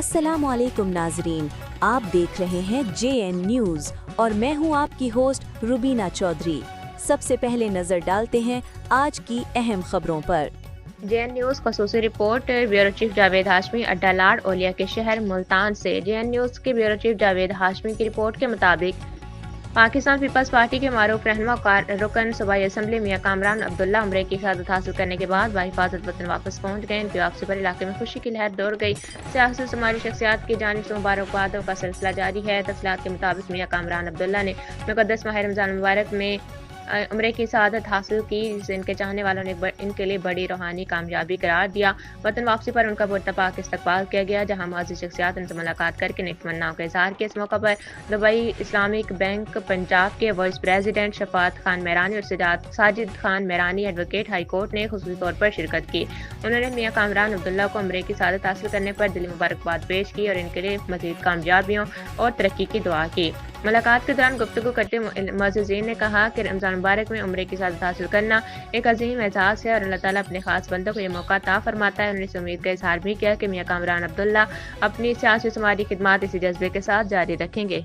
अस्सलामु अलैकुम नाजरीन, आप देख रहे हैं JN न्यूज़ और मैं हूं आपकी होस्ट रुबीना चौधरी। सबसे पहले नजर डालते हैं आज की अहम खबरों पर। JN न्यूज़ खसूसी report bureau chief Javed Hashmi अड्डा लाड़ ओलिया के शहर मुल्तान से। JN न्यूज़ के ब्यूरो चीफ जावेद हाशमी की रिपोर्ट के मुताबिक पाकिस्तान पीपल्स पार्टी के मारूफ रहनुमा रुकन सूबाई असम्बली मियां कामरान अब्दुल्ला उम्रे की शहादत हासिल करने के बाद बाहिफाजत वतन वापस पहुंच गए। इनकी वापसी पर इलाके में खुशी की लहर दौड़ गई। सियासी समाजी शख्सियात की जानिब से मुबारकबादों का सिलसिला जारी है। तफसीलात के मुताबिक मियां कामरान अब्दुल्ला ने मुक़द्दस माह रमज़ान मुबारक में उम्रे की शहादत हासिल की, जिसे इनके चाहने वालों ने इनके लिए बड़ी रूहानी कामयाबी करार दिया। वतन वापसी पर उनका पुरतपाक इस्तकबाल किया गया, जहां मुअज़्ज़िज़ शख्सियात उनसे मुलाकात करके नेक तमन्नाओं का इज़हार किया। इस मौका पर दुबई इस्लामिक बैंक पंजाब के वाइस प्रेसिडेंट शफात खान मेहरानी और Sajid Khan Mehrani advocate high court ने खुसूसी तौर पर शिरकत की। उन्होंने मियां कामरान अब्दुल्ला को उम्रे की शहादत हासिल करने पर दिली मुबारकबाद पेश की और इनके लिए मज़ीद कामयाबियों और तरक्की की दुआ की। मुलाकात के दौरान गुफ्तगू करते मुअज़्ज़िज़ीन ने कहा कि रमज़ान मुबारक में उम्रे की शहादत हासिल करना एक अजीम एहसास है और अल्लाह ताला अपने खास बंदों को यह मौका अता फरमाता है। उन्होंने इस उम्मीद का इजहार भी किया कि मियां कामरान अब्दुल्ला अपनी सियासी समाजी खिदमात इसी जज्बे के साथ जारी रखेंगे।